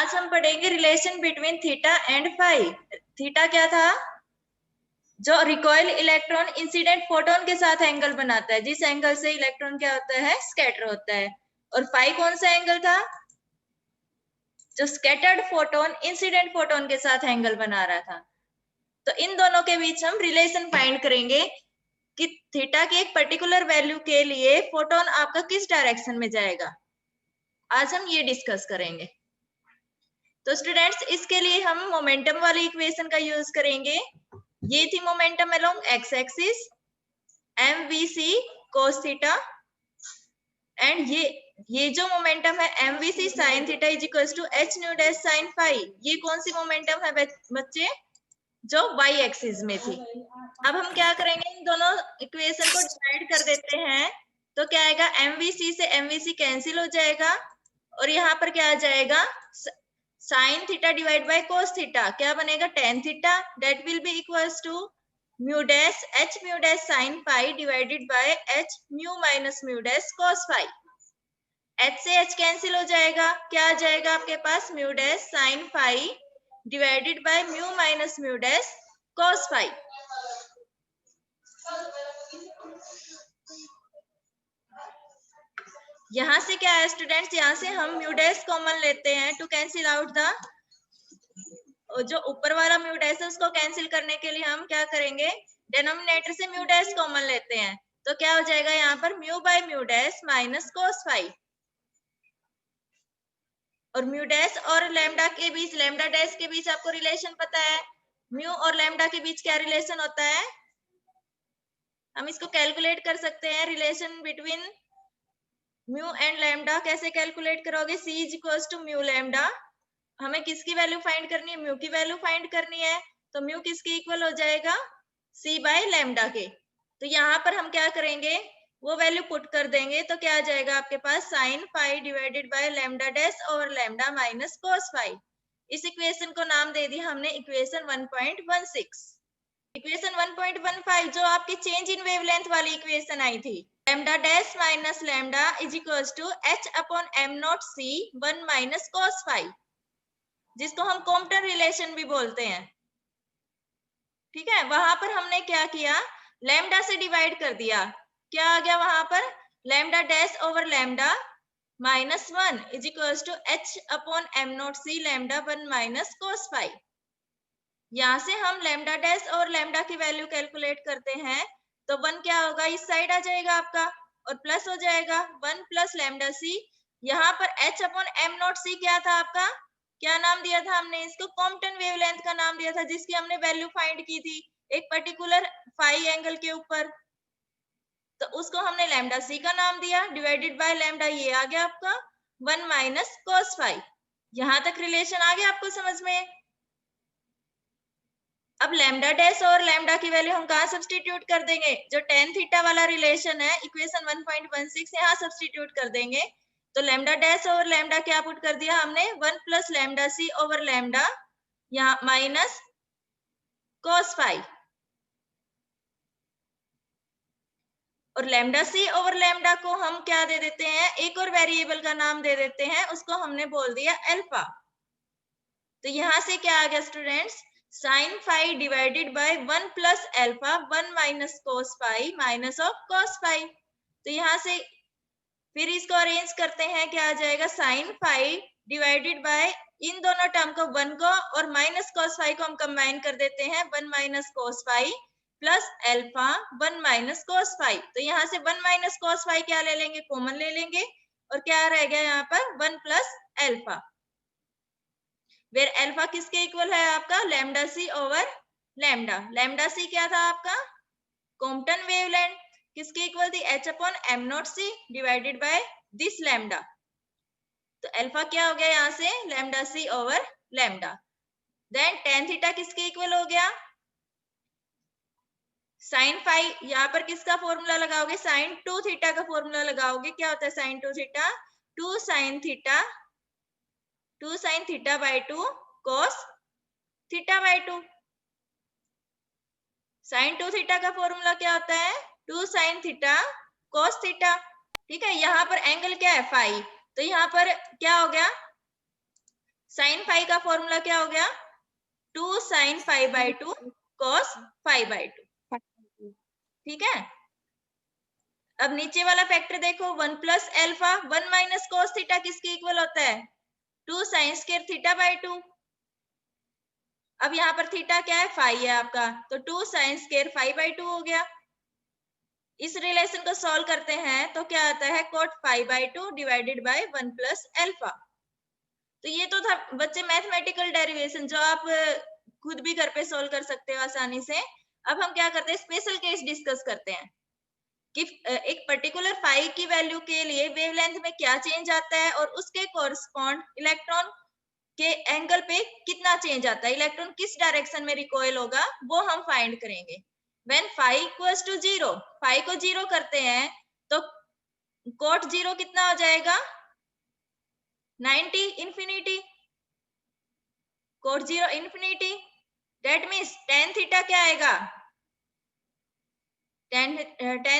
आज हम पढ़ेंगे relation between theta and phi. Theta क्या था? जो रिकॉइल इलेक्ट्रॉन इंसिडेंट फोटोन के साथ एंगल बनाता है, जिस एंगल से इलेक्ट्रॉन क्या होता है, स्कैटर होता है। और फाई कौन सा एंगल था? जो स्कैटर्ड फोटोन इंसिडेंट फोटोन के साथ एंगल बना रहा था। तो इन दोनों के बीच हम रिलेशन फाइंड करेंगे कि थीटा की एक पर्टिकुलर वैल्यू के लिए फोटोन आपका किस डायरेक्शन में जाएगा। आज हम ये डिस्कस करेंगे। तो स्टूडेंट्स, इसके लिए हम मोमेंटम वाली इक्वेशन का यूज करेंगे। ये थी momentum along x axis mvc cos theta, and ये जो मोमेंटम है mvc sin theta is equals to h nu dash sin phi. ये कौन सी मोमेंटम है बच्चे? जो y एक्सिस में थी। अब हम क्या करेंगे, इन दोनों इक्वेशन को डिवाइड कर देते हैं। तो क्या आएगा, mvc से mvc कैंसिल हो जाएगा और यहाँ पर क्या आ जाएगा, sine theta divide by cos theta. क्या बनेगा, tan theta. That will be equals to mu dash h mu dash sine phi divided by h mu minus mu dash cos phi. h से h कैंसिल हो जाएगा, क्या आ जाएगा आपके पास, mu dash sine phi divided by mu minus mu dash cos phi. यहां से क्या है स्टूडेंट्स, यहां से हम म्यू डैश कॉमन लेते हैं टू कैंसिल आउट द, जो ऊपर वाला म्यू डैश है उसको कैंसिल करने के लिए हम क्या करेंगे, डिनोमिनेटर से म्यू डैश कॉमन लेते हैं। तो क्या हो जाएगा यहाँ पर, mu by mu dash minus cos phi. और म्यू डैश और लैम्डा के बीच, लैम्डा डैश के बीच आपको रिलेशन पता है, म्यू और लैम्डा के बीच क्या रिलेशन होता है, हम इसको कैलकुलेट कर सकते हैं। Relation between mu and lambda कैसे कैलकुलेट करोगे, c is equals to mu lambda. हमें किसकी वैल्यू फाइंड करनी है, म्यू की वैल्यू फाइंड करनी है। तो म्यू किसके इक्वल हो जाएगा, c बाय लैम्डा के। तो यहाँ पर हम क्या करेंगे, वो वैल्यू पुट कर देंगे। तो क्या आ जाएगा आपके पास, sine phi divided by lambda dash over lambda minus cos phi. इस इक्वेशन को नाम दे दिया हमने इक्वेशन 1.16। इक्वेशन 1.15 जो आपकी चेंज इन वेवलेंथ वाली इक्वेशन आई थी, lambda dash minus lambda is equals to h upon m not c 1 minus cos phi, जिसको हम कॉम्पटन रिलेशन भी बोलते हैं। ठीक है, वहां पर हमने क्या किया, लैम्डा से डिवाइड कर दिया। क्या आ गया वहां पर, lambda dash over lambda minus 1 is equals to h upon m not c lambda 1 minus cos phi. यहाँ से हम लैम्डा डैश और लैम्डा की वैल्यू कैलकुलेट करते हैं। तो 1 क्या होगा, इस साइड आ जाएगा आपका और प्लस हो जाएगा 1 प्लस लैम्डा सी। यहाँ पर h अपॉन m नॉट सी क्या था आपका, क्या नाम दिया था हमने इसको, कॉम्पटन वेवलेंथ का नाम दिया था, जिसकी हमने वैल्यू फाइंड की थी एक पर्टिकुलर फाई एंगल के ऊपर। तो उसको हमने लैम्डा सी का नाम दिया, डिवाइडेड बाय लैम्डा, ये आ गया आपका 1 माइनस कोस फाई। यहां तक रिलेशन आ गया आपको समझ में। अब लैम्डा डैश और लैम्डा की वैल्यू हम कहाँ सब्स्टिट्यूट कर देंगे, जो टेन थीटा वाला रिलेशन है इक्वेशन 1.16 यहाँ सब्स्टिट्यूट कर देंगे। तो लैम्डा डैश ओवर लैम्डा क्या पुट कर दिया हमने, 1 plus lambda C over lambda, यहाँ माइनस कोस फाई। और लैम्डा सी ओवर लैम्डा को हम क्या दे देते हैं, एक और वेरिएबल का नाम दे देते हैं, उसको हमने बोल दिया अल्फा। तो यहां से क्या आ गया students, sine phi divided by 1 plus alpha 1 minus cos phi minus of cos phi. तो यहाँ से फिर इसको अरेंज करते हैं, क्या आ जाएगा, साइन फाई डिवाइडेड बाय, इन दोनों टर्म को 1 को और माइनस कोस फाई को हम कंबाइन कर देते हैं, 1 minus cos phi plus alpha 1 minus cos phi. तो यहाँ से 1 माइनस कोस फाई क्या ले लेंगे, कॉमन ले लेंगे, और क्या रह गया यहाँ पर 1 प्लस अल्फा, वेर अल्फा किसके इक्वल है आपका, lambda C over lambda. Lambda C क्या था आपका, कॉम्पटन वेवलेंथ, किसके इक्वल थी, h upon m not c divided by this lambda. तो अल्फा क्या हो गया यहाँ से, lambda C over lambda. Then tan theta किसके इक्वल हो गया, साइन फाई, यहाँ पर किसका फॉर्मूला लगाओगे, साइन 2 थीटा का फॉर्मूला लगाओगे। क्या होता है sine 2 theta, 2 sine theta by 2 cos theta by 2। Sine 2 theta का फॉर्मूला क्या होता है, 2 साइन थीटा cos थीटा। ठीक है, यहाँ पर एंगल क्या है, फाई। तो यहाँ पर क्या हो गया, साइन फाई का फॉर्मूला क्या हो गया? 2 sin phi by 2 cos phi by 2। ठीक है, अब नीचे वाला फैक्टर देखो, 1 plus alpha 1 minus cos theta किसके इक्वल होता है? 2 साइन स्क्वायर थीटा बाई 2। अब यहाँ पर थीटा क्या है? फाई है आपका, तो 2 साइन स्क्वायर फाई बाई 2 हो गया। इस रिलेशन को सॉल्व करते हैं तो क्या आता है? cot phi by 2 divided by 1 plus alpha. तो ये तो था बच्चे मैथमेटिकल डेरिवेशन, जो आप खुद भी घर पे सॉल्व कर सकते हो आसानी से। अब हम क्या करते हैं? स्पेशल केस डिस्कस करते हैं कि एक पर्टिकुलर फाई की वैल्यू के लिए वेवलेंथ में क्या चेंज आता है और उसके कोरस्पॉन्ड इलेक्ट्रॉन के एंगल पे कितना चेंज आता है, इलेक्ट्रॉन किस डायरेक्शन में रिकॉइल होगा, वो हम फाइंड करेंगे। When phi equals to 0, phi को 0 करते हैं तो कोट 0 कितना हो जाएगा? 90 infinity. Cot 0 infinity, that means tan theta क्या आएगा? tan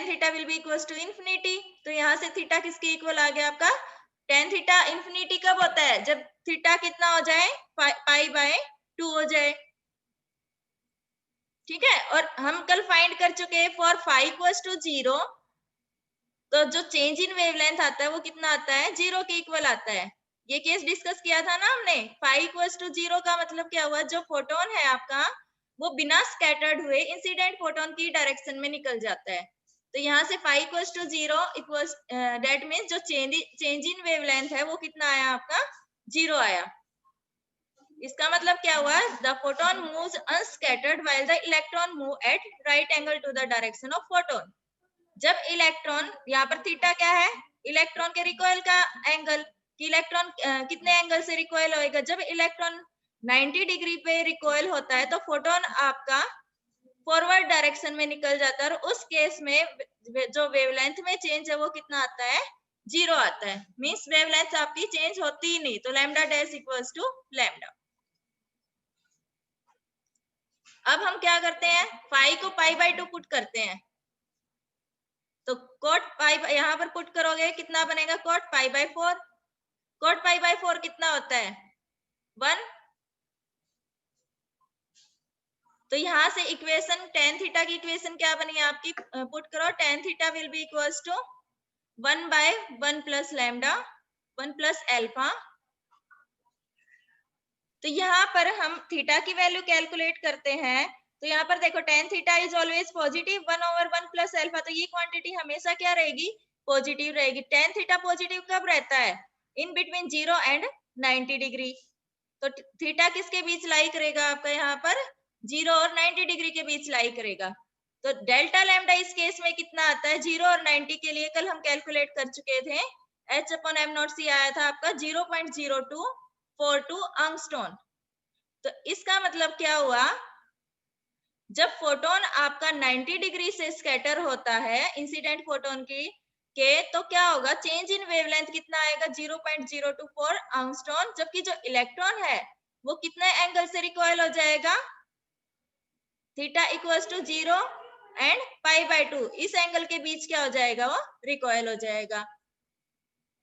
theta will be equals to infinity. तो यहाँ से थीटा किसके इक्वल आ गया आपका? tan थीटा इंफिनिटी कब होता है? जब थीटा कितना हो जाए? पाई बाय 2 हो जाए। ठीक है, और हम कल फाइंड कर चुके हैं फॉर फाई इक्वल्स टू 0, तो जो चेंज इन वेवलेंथ आता है वो कितना आता है? 0 के इक्वल आता है। ये केस डिस्कस किया था ना हमने। फाई इक्वल्स टू 0 का मतलब क्या हुआ? जो फोटोन है आपका वो बिना स्कैटर्ड हुए इंसिडेंट फोटोन की डायरेक्शन में निकल जाता है। तो यहाँ से phi equals to 0 equals that means जो चेंज इन वेवलेंथ है वो कितना आया आपका? 0 आया। इसका मतलब क्या हुआ? The photon moves unscattered while the electron move at right angle to the direction of photon. जब इलेक्ट्रॉन, यहाँ पर थीटा क्या है? इलेक्ट्रॉन के रिकॉइल का एंगल, कि इलेक्ट्रॉन कितने एंगल से रिकॉइल होएगा। जब इलेक्ट्रॉन 90 डिग्री पे रिकॉइल होता है तो फोटोन आपका फॉरवर्ड डायरेक्शन में निकल जाता है, और उस केस में जो वेवलेंथ में चेंज है वो कितना आता है? 0 आता है। मींस वेवलेंथ आपकी चेंज होती ही नहीं। तो lambda dash equals to lambda. अब हम क्या करते हैं? फाई को पाई बाय 2 पुट करते हैं, तो कोट पाई यहाँ पर पुट करोगे कितना बनेगा? Cot pi by 4। Cot pi by 4 कितना होता है? 1। तो यहाँ से इक्वेशन tan थीटा की इक्वेशन क्या बनी आपकी? पुट करो, tan theta will be equals to 1 by 1 plus lambda 1 plus alpha. तो यहाँ पर हम थीटा की वैल्यू कैलकुलेट करते हैं, तो यहाँ पर देखो tan theta is always positive 1/1 plus alpha. तो ये क्वांटिटी हमेशा क्या रहेगी? पॉजिटिव रहेगी। tan थीटा पॉजिटिव कब रहता है? In between 0 and 90 degree. तो थीटा किसके बीच लाई करेगा आपका? यहाँ पर 0 और 90 डिग्री के बीच लाई करेगा। तो डेल्टा लैम्डा इस केस में कितना आता है? 0 और 90 के लिए कल हम कैलकुलेट कर चुके थे। H/m0c आया था आपका 0.0242 एंगस्ट्रॉन। तो इसका मतलब क्या हुआ? जब फोटोन आपका 90 डिग्री से स्कैटर होता है इंसिडेंट फोटोन की तो क्या होगा? चेंज इन वेवलेंथ कितना आएगा? 0.024 एंगस्ट्रॉन। जबकि जो इलेक्ट्रॉन है वो कितने एंगल से रिकॉइल हो जाएगा? Theta equals to 0 and pi by 2, इस एंगल के बीच क्या हो जाएगा? वो रिकॉइल हो जाएगा।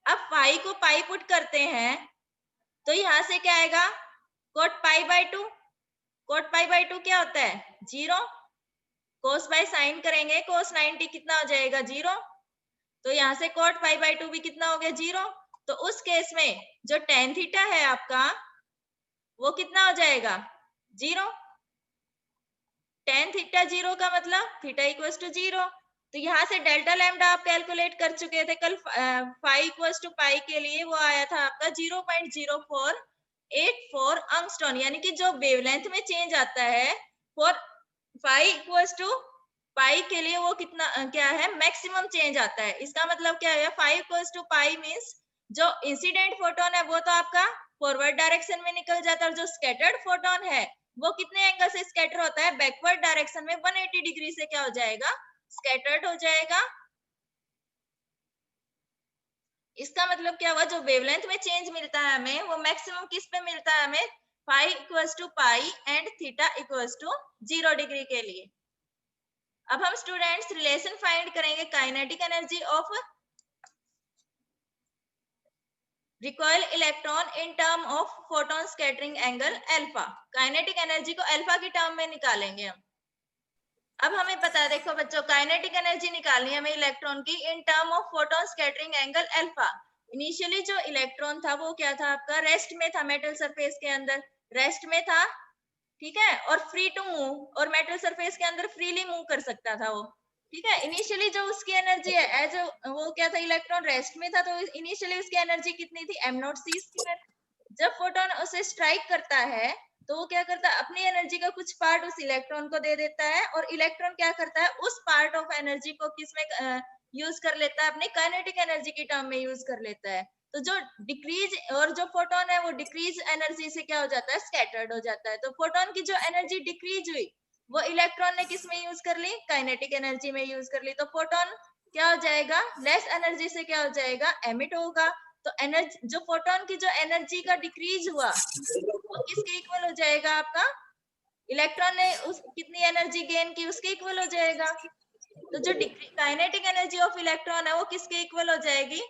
अब पाई को पाई पुट करते हैं तो यहाँ से क्या आएगा? Coat pi by 2। Coat pi by 2 क्या होता है? 0। कोस बाय साइन करेंगे, कोस 90 कितना हो जाएगा? 0। तो यहाँ से कोट पाई बाय 2 भी कितना हो गया? 0। तो उस केस में जो tan थीटा है आपका वो कितना हो जाएगा? 0। tan थीटा 0 का मतलब थीटा इक्वल्स टू 0। तो यहाँ से डेल्टा लैम्डा आप कैलकुलेट कर चुके थे कल। फाई इक्वल्स टू पाई के लिए वो आया था आपका 0.0484 एंगस्ट्रॉन, यानी कि जो वेवलेंथ में चेंज आता है फॉर फाई इक्वल्स टू पाई के लिए वो कितना क्या है? मैक्सिमम चेंज आता है। इसका मतलब क्या है? Phi equals to pi means जो इंसिडेंट फोटोन है वो तो आपका फॉरवर्ड डायरेक्शन में निकल जाता है, और जो स्कैटर्ड फोटोन है वो कितने एंगल से स्कैटर होता है? बैकवर्ड डायरेक्शन में 180 डिग्री से क्या हो जाएगा? स्कैटर्ड हो जाएगा। इसका मतलब क्या हुआ? जो वेवलेंथ में चेंज मिलता है हमें वो मैक्सिमम किस पे मिलता है हमें? Phi equals to pi and theta equals to 0 degree के लिए। अब हम स्टूडेंट्स रिलेशन फाइंड करेंगे kinetic energy of recoil electron in term of photon scattering angle alpha. Kinetic energy को अल्फा की टर्म में निकालेंगे हम। अब हमें पता है, देखो बच्चों, काइनेटिक एनर्जी निकालनी है हमें इलेक्ट्रॉन की इन term of photon scattering angle alpha. Initially जो इलेक्ट्रॉन था वो क्या था आपका, रेस्ट में था, मेटल सरफेस के अंदर रेस्ट में था, ठीक है, और फ्री टू मूव, और मेटल सरफेस के अंदर फ्रीली मूव कर सकता था वो, ठीक है। इनिशियली जो उसकी एनर्जी है, एज वो क्या था, इलेक्ट्रॉन रेस्ट में था, तो इनिशियली उसकी एनर्जी कितनी थी, m0c²। जब फोटोन उसे स्ट्राइक करता है तो वो क्या करता है, अपनी एनर्जी का कुछ पार्ट उस इलेक्ट्रॉन को दे देता है, और इलेक्ट्रॉन क्या करता है, उस पार्ट ऑफ एनर्जी को किसमें यूज कर लेता है, अपनी काइनेटिक एनर्जी की टर्म में यूज कर लेता है। तो जो डिक्रीज और जो फोटोन है वो डिक्रीज एनर्जी से क्या हो जाता है, स्कैटर्ड हो जाता है। तो फोटोन की जो एनर्जी डिक्रीज हुई वो इलेक्ट्रॉन ने किस में यूज कर ली, काइनेटिक एनर्जी में यूज कर ली। तो फोटोन क्या हो जाएगा, लेस एनर्जी से क्या हो जाएगा, एमिट होगा। तो एनर्जी, जो फोटोन की जो एनर्जी का डिक्रीज हुआ वो किसके इक्वल हो जाएगा, आपका इलेक्ट्रॉन ने उस कितनी एनर्जी गेन की उसके इक्वल हो जाएगा। तो जो काइनेटिक एनर्जी ऑफ इलेक्ट्रॉन है वो किसके इक्वल हो जाएगी,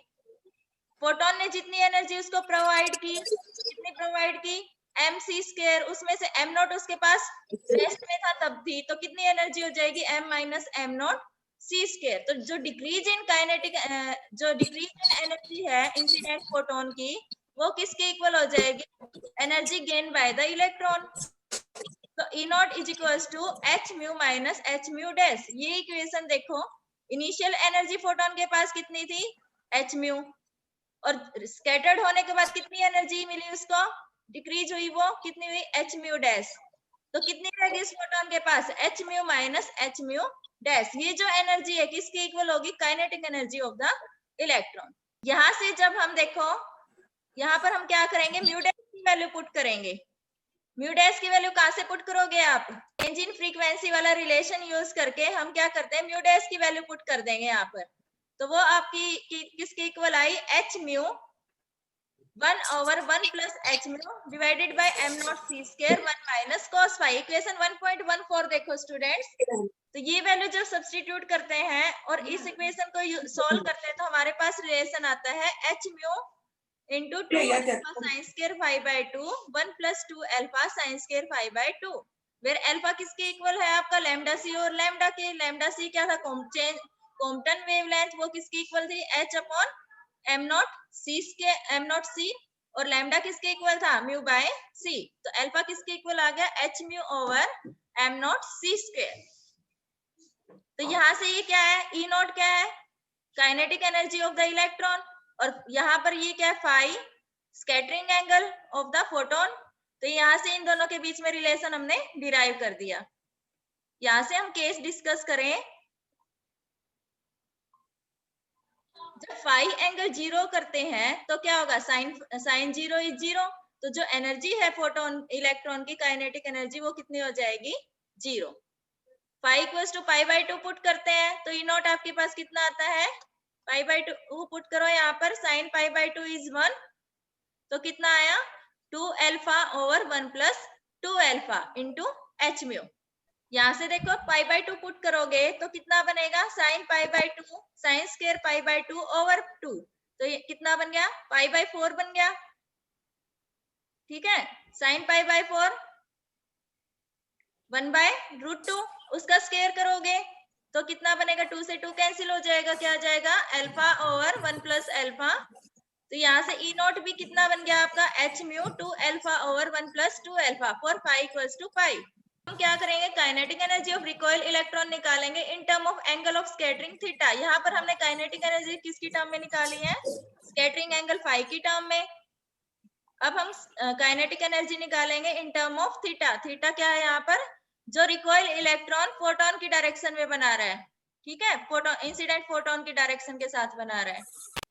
फोटोन ने जितनी एनर्जी उसको प्रोवाइड की, कितनी प्रोवाइड की, m c², उसमें से m0 उसके पास रेस्ट में था तब थी, तो कितनी एनर्जी हो जाएगी, m - m0c²। तो जो डिक्रीज इन काइनेटिक, जो डिक्रीज इन एनर्जी है इंसिडेंट फोटोन की, वो किसके इक्वल हो जाएगी, energy gain by the electron. तो E0 is equals to h mu minus h mu dash. ये इक्वेशन देखो, इनिशियल एनर्जी फोटोन के पास कितनी थी, h म्यू, और स्कैटर्ड होने के बाद कितनी एनर्जी मिली उसको, डिक्रीज हुई, वो कितनी हुई, h म्यू डैश। तो कितनी रहेगी इस फोटोन के पास, h mu minus h mu dash. ये जो एनर्जी है किसकी इक्वल होगी, kinetic energy of the electron. यहां से जब हम देखो, यहाँ पर हम क्या करेंगे, म्यू डैश की वैल्यू पुट करेंगे। म्यू डैश की वैल्यू कहां से पुट करोगे आप, चेंज इन फ्रीक्वेंसी वाला रिलेशन यूज करके हम क्या करते हैं, म्यू डैश की वैल्यू पुट कर देंगे यहाँ पर। तो वो आपकी किसके equal I, h mu 1/1 plus h mu divided by m0c², 1 minus cos phi। Equation 1.14 देखो स्टूडेंट्स। तो ये वैल्यू जब सब्स्टिट्यूट करते हैं और इस इक्वेशन को सॉल्व करते हैं तो हमारे पास रिलेशन आता है h mu into 2 alpha sin square phi by 2 1 plus 2 alpha sin square phi by 2, where alpha किसके इक्वल है, आपका लैम्डा सी, और लैम्डा के, लैम्डा सी क्या था, कॉम्पटन वेवलेंथ, वो किसकी इक्वल थी, h अपॉन m0 c, और लैम्डा किसके इक्वल था, म्यू बाय c। तो अल्फा किसके इक्वल आ गया, h mu over m0 c²। तो यहाँ से ये क्या है, E0 क्या है, kinetic energy of the electron, और यहाँ पर ये क्या है, phi, scattering angle of the photon. तो यहाँ से इन दोनों के बीच में रिलेशन हमने डिराइव कर दिया। यहाँ से हम केस डिस्कस करें, जब फाई एंगल 0 करते हैं तो क्या होगा, साइन 0 इज 0। तो जो एनर्जी है फोटोन इलेक्ट्रॉन की, काइनेटिक एनर्जी, वो कितनी हो जाएगी, 0। Phi equals to pi by 2 put करते हैं तो E0 आपके पास कितना आता है, पाई बाय 2 पुट करो यहाँ पर, साइन पाई बाय 2 इज 1, तो कितना आया, 2 alpha over 1 plus 2 alpha into h mu. यहाँ से देखो पाई बाय 2 पुट करोगे तो कितना बनेगा, sign pi by 2 sine square pi by 2 over 2, तो ये कितना बन गया, पाई बाय 4 बन गया, ठीक है। Sine pi by 4 1 by root 2, उसका स्क्वायर करोगे तो कितना बनेगा, 2 से 2 कैंसिल हो जाएगा, क्या आ जाएगा, अल्फा ओवर 1 प्लस अल्फा। तो यहाँ से E0 भी कितना बन गया आपका, h mu 2 alpha over 1 plus 2 alpha for pi equals to pi. हम क्या करेंगे, kinetic energy of recoil electron निकालेंगे in term of angle of scattering theta. यहाँ पर हमने काइनेटिक एनर्जी किसकी टर्म में निकाली है, स्कैटरिंग एंगल फाई की टर्म में। अब हम काइनेटिक एनर्जी निकालेंगे in term of theta. Theta क्या है, यहाँ पर जो रिकॉइल इलेक्ट्रॉन फोटोन की डायरेक्शन में बना रहा है, ठीक है, फोटोन इंसिडेंट फोटोन की डायरेक्शन के साथ बना रहा है।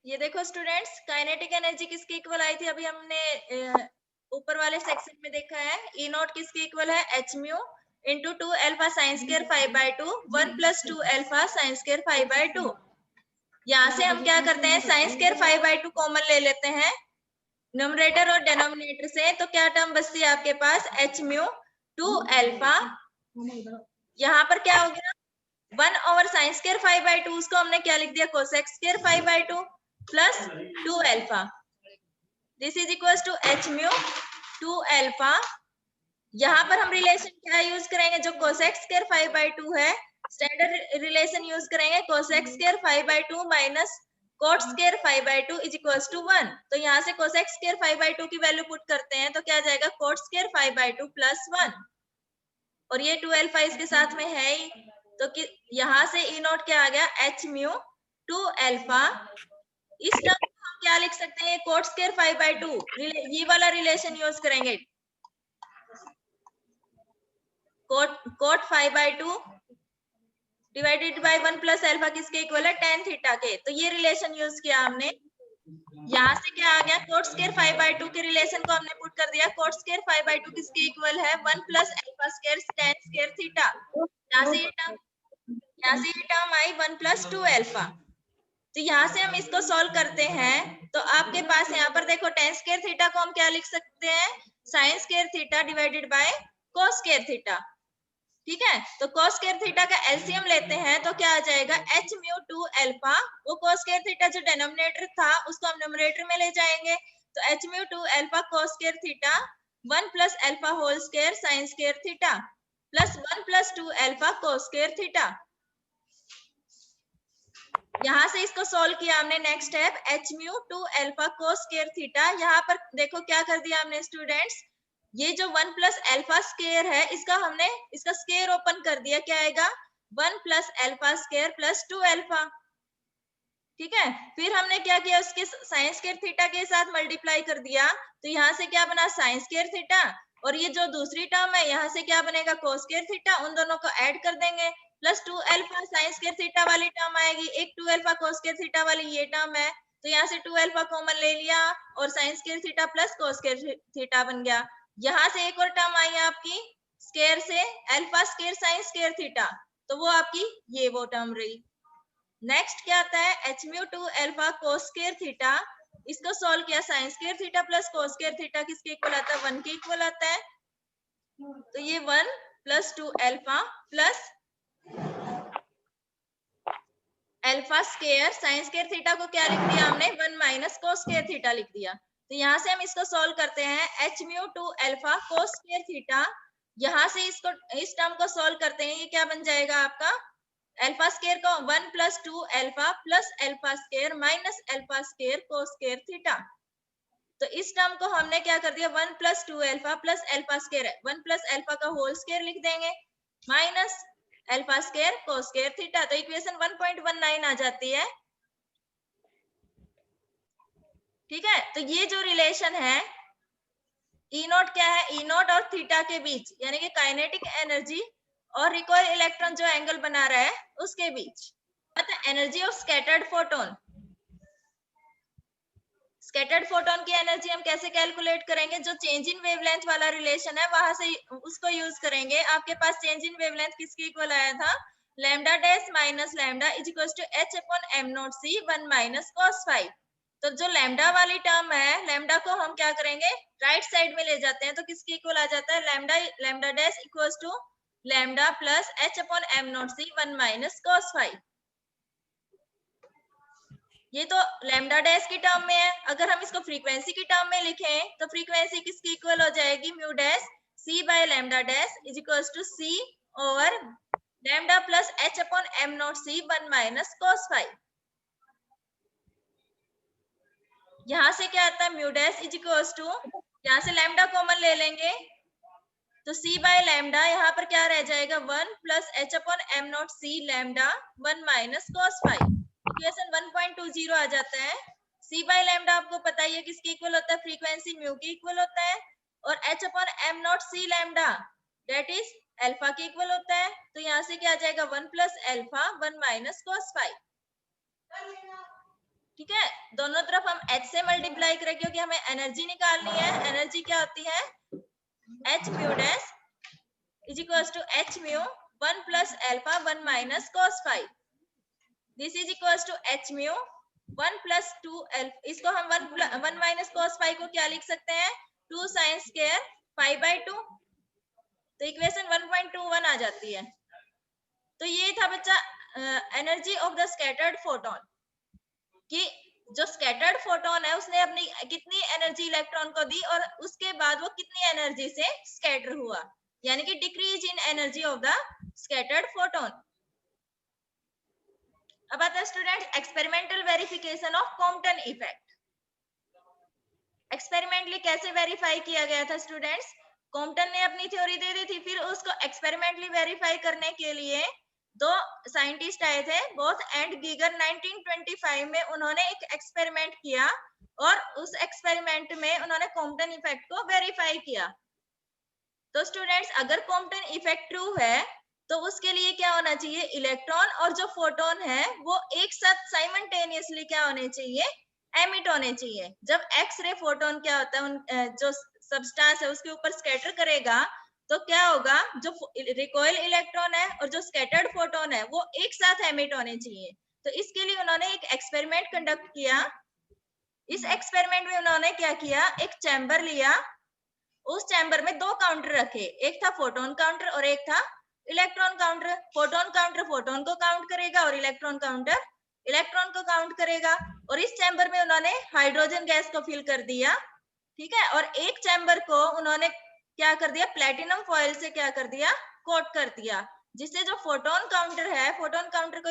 ये देखो स्टूडेंट्स, काइनेटिक एनर्जी किसके इक्वल आई थी, अभी हमने ऊपर वाले सेक्शन में देखा है, E0 किसके इक्वल है, h mu into 2 alpha sine square 5 by 2 1 plus 2 alpha sine square 5 by 2। यहाँ से हम क्या करते हैं, साइन स्क्वायर 5 बाय 2 कॉमन ले लेते हैं न्यूमरेटर और डिनोमिनेटर से, तो क्या टर्म बचती है आपके पास, h म्यू 2 अल्फा, यहाँ पर क्या हो गया, 1 ओवर साइन स्क्वायर 5 बाय 2, उसको हमने क्या लिख दिया, cosec square 5 by 2 plus 2 alpha. This is equal to h mu two alpha. यहाँ पर हम रिलेशन क्या यूज करेंगे, जो कोसेक स्क्वायर 5/2 है, स्टैंडर्ड रिलेशन यूज करेंगे cosec square 5/2 minus cot square 5/2 is equal to 1। तो यहाँ से कोसेक स्क्वायर 5/2 की वैल्यू पुट करते हैं तो क्या आ जाएगा, कोट स्क्वायर 5/2 प्लस 1, और ये 2 अल्फा इसके साथ में है ही, तो यहाँ से ई नोट क्या आ गया, एच म्यू 2 अल्फा। इस टर्म को हम क्या लिख सकते हैं, कोट स्क्वायर 5/2, ये वाला रिलेशन यूज करेंगे, cot 5/2 divided by 1 plus alpha किसके इक्वल है, tan थीटा के। तो ये रिलेशन यूज किया हमने। यहाँ से क्या आ गया, कोट स्क्वायर 5/2 के रिलेशन को हमने पुट कर दिया, कोट स्क्वायर 5/2 किसके इक्वल है, 1 plus alpha square tan square theta. यहाँ से ये टर्म आई 1 प्लस 2 अल्फा। तो यहाँ से हम इसको सॉल्व करते हैं तो आपके पास यहाँ पर देखो tan स्क्वायर थीटा को हम क्या लिख सकते हैं, sin square theta divided by cos square theta. ठीक है, तो cos स्क्वायर थीटा का एलसीएम लेते हैं तो क्या आ जाएगा, h म्यू 2 अल्फा। वो cos स्क्वायर थीटा जो डिनोमिनेटर था उसको हम न्यूमरेटर में ले जाएंगे, तो h mu 2 alpha cos square theta 1 plus alpha whole square sin square theta plus 1 plus 2 alpha cos square theta. यहाँ से इसको सॉल्व किया हमने, next step h mu 2 alpha cos square theta. यहाँ पर देखो क्या कर दिया हमने स्टूडेंट्स, ये जो 1 प्लस अल्फा स्क्वायर है इसका हमने इसका स्क्वायर ओपन कर दिया, क्या आएगा 1 plus alpha square plus 2 alpha. ठीक है, फिर हमने क्या किया, उसके साइन स्क्वायर थीटा के साथ मल्टीप्लाई कर दिया, तो यहाँ से क्या बना साइन स्क्वायर थीटा, और ये जो दूसरी टर्म है यहाँ से क्या बनेगा कोस स्क्वायर थीटा, उन दोनों को ऐड कर देंगे plus 2 alpha sine square theta वाली टर्म आएगी, एक 2 अल्फा कोस स्क्वायर थीटा वाली ये टर्म है, तो यहाँ से 2 अल्फा कॉमन ले लिया और sine square theta plus cos square theta बन गया। यहाँ से एक और टर्म आई आपकी स्क्वायर से alpha square sine square theta, तो वो आपकी ये वो टर्म रही। नेक्स्ट क्या आता है, H mu 2 alpha cos square theta, इसको सॉल्व किया sine square theta plus cos square theta किसके इक्वल आता है, 1 के इक्वल आता है, तो ये 1 plus 2 alpha plus alpha square sine square theta को क्या लिख दिया हमने, 1 माइनस कोस स्क्वायर थीटा लिख दिया। तो यहाँ से हम इसको सॉल्व करते हैं, H mu 2 alpha cos square theta, यहाँ से इसको इस टर्म को सॉल्व करते हैं, ये क्या बन जाएगा आपका, अल्फा स्क्वायर को 1 plus 2 alpha plus alpha square minus alpha square cos square theta. तो इस टर्म को हमने क्या कर दिया, 1 plus 2 alpha plus alpha square, 1 plus alpha का होल स्क्वायर लिख देंगे minus alpha square cos square theta, तो इक्वेशन 1.19 आ जाती है। ठीक है, तो ये जो रिलेशन है ई नॉट क्या है, ई नॉट और थीटा के बीच, यानी कि काइनेटिक एनर्जी और रिकॉइल इलेक्ट्रॉन जो एंगल बना रहा है उसके बीच। Energy of scattered photon, scattered photon की एनर्जी हम कैसे कैलकुलेट करेंगे, जो चेंज इन वेवलेंथ वाला रिलेशन है वहां से उसको यूज करेंगे। आपके पास चेंज इन वेवलेंथ किसके इक्वल आया था, lambda dash minus lambda is equal to H upon am not C 1 minus cos 5। तो जो लैम्डा वाली टर्म है, लैम्डा को हम क्या करेंगे राइट साइड में ले जाते हैं, तो किसके इक्वल आ जाता है, lambda dash equal to lambda plus h upon am not C 1 minus cos 5। ये तो लैम्डा डैश की टर्म में है, अगर हम इसको फ्रीक्वेंसी की टर्म में लिखें तो फ्रीक्वेंसी किसकी इक्वल हो जाएगी, mu dash c by lambda dash is equal to c over lambda plus h upon am not C 1 minus cos 5। यहाँ से क्या आता है, mu dash is equal to, यहाँ से लैम्डा कॉमन ले लेंगे तो सी बाय लैम्डा, यहाँ पर क्या रह जाएगा 1 plus h upon am not c lambda 1 minus cos 5। Equation 1.20 आ जाता है। सी बाय लैम्डा आपको पता ही है किसके इक्वल होता है, फ्रीक्वेंसी म्यू के इक्वल होता है, और h upon am not c lambda that is alpha के इक्वल होता है। तो यहाँ से क्या आ जाएगा 1 प्लस अल्फा 1 माइनस कॉस 5। ठीक है, दोनों तरफ हम h से मल्टीप्लाई करें क्योंकि हमें एनर्जी निकालनी है। एनर्जी क्या होती है, h mu dash is equal to h mu 1 plus alpha 1 minus cos 5। This is equal to h mu 1 plus 2 alpha, इसको हम 1 माइनस कॉस 5 को क्या लिख सकते हैं, 2 साइन स्क्वायर 5/2। तो इक्वेशन 1.21 आ जाती है। तो ये था बच्चा energy of the scattered photon कि जो स्कैटर्ड फोटोन है उसने अपनी कितनी एनर्जी इलेक्ट्रॉन को दी और उसके बाद वो कितनी एनर्जी से स्कैटर हुआ, यानी कि decrease in energy of the scattered photon. अब आता है student experimental verification of Compton effect. Experimentally कैसे वेरीफाई किया गया था स्टूडेंट्स? कॉम्पटन ने अपनी थ्योरी दे दी थी, फिर उसको एक्सपेरिमेंटली वेरीफाई करने के लिए दो साइंटिस्ट आए थे, बोथ एंड गीगर। 1925 में उन्होंने एक एक्सपेरिमेंट किया और उस एक्सपेरिमेंट में उन्होंने कॉम्पटन इफेक्ट को वेरीफाई किया। तो स्टूडेंट्स अगर कॉम्पटन इफेक्ट ट्रू है तो उसके लिए क्या होना चाहिए, इलेक्ट्रॉन और जो फोटोन है वो एक साथ साइमल्टेनियसली क्या होने चाहिए, एमिट होने चाहिए। जब एक्सरे फोटोन क्या होता है, उन जो सब्सटेंस है उसके ऊपर स्कैटर करेगा तो क्या होगा, जो रिकॉइल इलेक्ट्रॉन है और जो स्कैटर्ड फोटोन है वो एक साथ एमिट होने चाहिए। तो इसके लिए उन्होंने एक एक्सपेरिमेंट कंडक्ट किया। इस एक्सपेरिमेंट में उन्होंने क्या किया, एक चैम्बर लिया, उस चैम्बर में दो काउंटर रखे, एक था फोटोन काउंटर और एक था electron counter. Photon counter photon को काउंट करेगा और इलेक्ट्रॉन काउंटर इलेक्ट्रॉन को काउंट करेगा। और इस चैम्बर में उन्होंने हाइड्रोजन गैस को फिल कर दिया, ठीक है, और एक चैम्बर को उन्होंने क्या कर दिया, प्लेटिनम फॉयल से क्या कर दिया, कोट कर दिया, जिससे जो फोटोन काउंटर है, फोटोन काउंटर को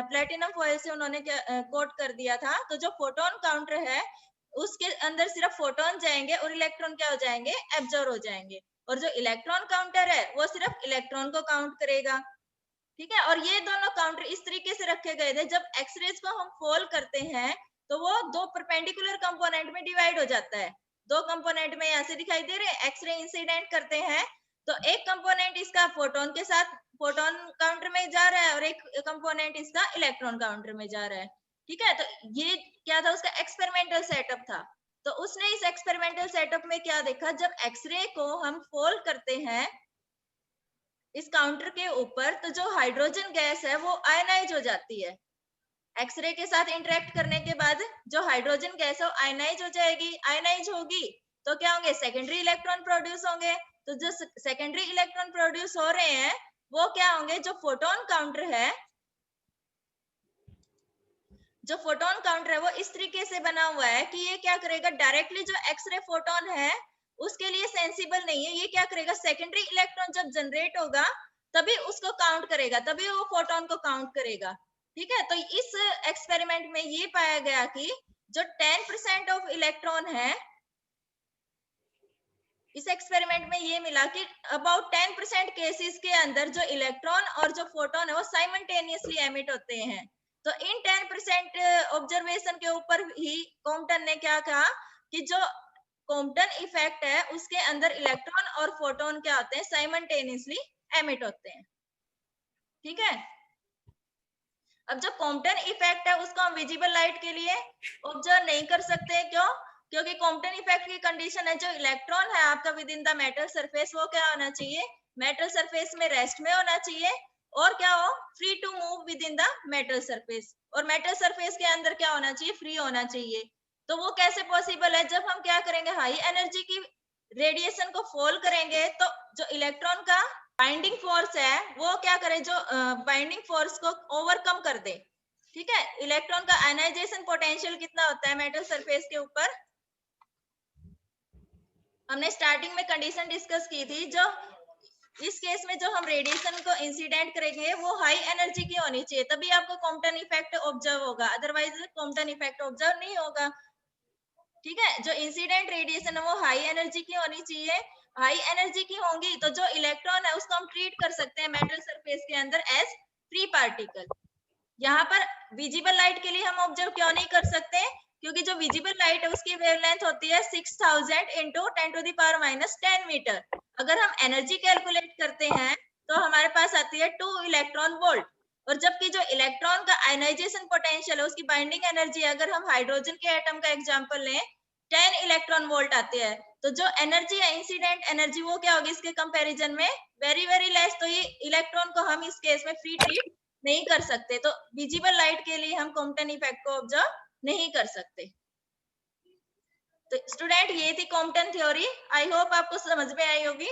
प्लेटिनम फॉयल से उन्होंने क्या कोट कर दिया था। तो जो फोटोन काउंटर है उसके अंदर सिर्फ फोटोन जाएंगे और इलेक्ट्रॉन क्या हो जाएंगे, एब्जॉर्ब हो जाएंगे। और जो इलेक्ट्रॉन काउंटर है वो सिर्फ इलेक्ट्रॉन को काउंट करेगा, ठीक है। और ये दोनों काउंटर इस तरीके से रखे गए थे, जब एक्सरेज को हम फोल्ड करते हैं तो वो दो परपेंडिकुलर कंपोनेंट में डिवाइड हो जाता है। दो कंपोनेंट में यहाँ से दिखाई दे रहे हैं, एक्सरे इंसिडेंट करते हैं तो एक कंपोनेंट इसका फोटोन के साथ फोटोन काउंटर में जा रहा है और एक कंपोनेंट इसका इलेक्ट्रॉन काउंटर में जा रहा है, ठीक है। तो ये क्या था, उसका एक्सपेरिमेंटल सेटअप था। तो उसने इस एक्सपेरिमेंटल सेटअप में क्या देखा, जब एक्सरे को हम फोल्ड करते हैं इस काउंटर के ऊपर तो जो हाइड्रोजन गैस है वो आयनाइज हो जाती है। एक्सरे के साथ इंटरेक्ट करने के बाद जो हाइड्रोजन गैस है वो आयनाइज हो जाएगी। आयनाइज होगी तो क्या होंगे, सेकेंडरी इलेक्ट्रॉन प्रोड्यूस होंगे। तो जो सेकेंडरी इलेक्ट्रॉन प्रोड्यूस हो रहे हैं वो क्या होंगे, जो फोटोन काउंटर है, जो फोटोन काउंटर है वो इस तरीके से बना हुआ है कि ये क्या करेगा, डायरेक्टली जो एक्सरे फोटोन है उसके लिए सेंसिबल नहीं है। ये क्या करेगा, सेकेंडरी इलेक्ट्रॉन जब जनरेट होगा तभी उसको काउंट करेगा, तभी वो फोटोन को काउंट करेगा, ठीक है। तो इस एक्सपेरिमेंट में ये पाया गया कि जो 10% ऑफ इलेक्ट्रॉन है, इस एक्सपेरिमेंट में ये मिला कि अबाउट 10% केसेस के अंदर जो इलेक्ट्रॉन और जो फोटोन है वो साइमल्टेनियसली एमिट होते हैं। तो इन 10% ऑब्जर्वेशन के ऊपर ही कॉम्पटन ने क्या कहा कि जो कॉम्पटन इफेक्ट है उसके अंदर इलेक्ट्रॉन और फोटोन क्या होते हैं, साइमल्टेनियसली एमिट होते हैं, ठीक है। अब जो कॉम्पटन इफेक्ट है उसको हम विजिबल लाइट के लिए ऑब्जर्व नहीं कर सकते, क्यों, क्योंकि कॉम्पटन इफेक्ट की कंडीशन है जो इलेक्ट्रॉन है आपका with in the metal surface वो क्या होना चाहिए, मेटल सरफेस में रेस्ट में होना चाहिए और क्या हो, free to move within the metal surface. और मेटल सरफेस के अंदर क्या होना चाहिए, फ्री होना चाहिए। तो वो कैसे पॉसिबल है, जब हम क्या करेंगे, हाई एनर्जी की रेडिएशन को फॉल करेंगे तो जो इलेक्ट्रॉन का बाइंडिंग फोर्स है वो क्या करे, जो बाइंडिंग फोर्स को ओवरकम कर दे, ठीक है। इलेक्ट्रॉन का आयनाइजेशन पोटेंशियल कितना होता है मेटल सरफेस के ऊपर, हमने स्टार्टिंग में कंडीशन डिस्कस की थी। जो इस केस में जो हम रेडिएशन को इंसिडेंट करेंगे वो हाई एनर्जी की होनी चाहिए, तभी आपको कॉम्पटन इफेक्ट ऑब्जर्व होगा, अदरवाइज कॉम्पटन इफेक्ट ऑब्जर्व नहीं होगा, ठीक है। जो इंसिडेंट रेडिएशन है वो हाई एनर्जी की होनी चाहिए। हाई एनर्जी की होंगी तो जो इलेक्ट्रॉन है उसको हम ट्रीट कर सकते हैं मेटल सरफेस के अंदर एज फ्री पार्टिकल। यहाँ पर विजिबल लाइट के लिए हम ऑब्जर्व क्यों नहीं कर सकते, क्योंकि जो विजिबल लाइट है उसकी वेवलेंथ होती है 6000 इंटू 10⁻⁻10 मीटर। अगर हम एनर्जी कैलकुलेट करते हैं तो हमारे पास आती है 2 इलेक्ट्रॉन वोल्ट। और जबकि जो इलेक्ट्रॉन का आयनाइजेशन पोटेंशियल है उसकी बाइंडिंग एनर्जी, अगर हम हाइड्रोजन के एटम का एग्जांपल लें 10 इलेक्ट्रॉन वोल्ट आते हैं, तो जो एनर्जी है इंसिडेंट एनर्जी वो क्या होगी इसके कंपैरिजन में, वेरी वेरी लेस। तो ये इलेक्ट्रॉन को हम इस केस में फ्री ट्रीट नहीं कर सकते, तो विजिबल लाइट के लिए हम कॉम्पटन इफेक्ट को ऑब्जर्व नहीं कर सकते। तो स्टूडेंट ये थी कॉम्पटन थ्योरी, आई होप आपको समझ में आई होगी।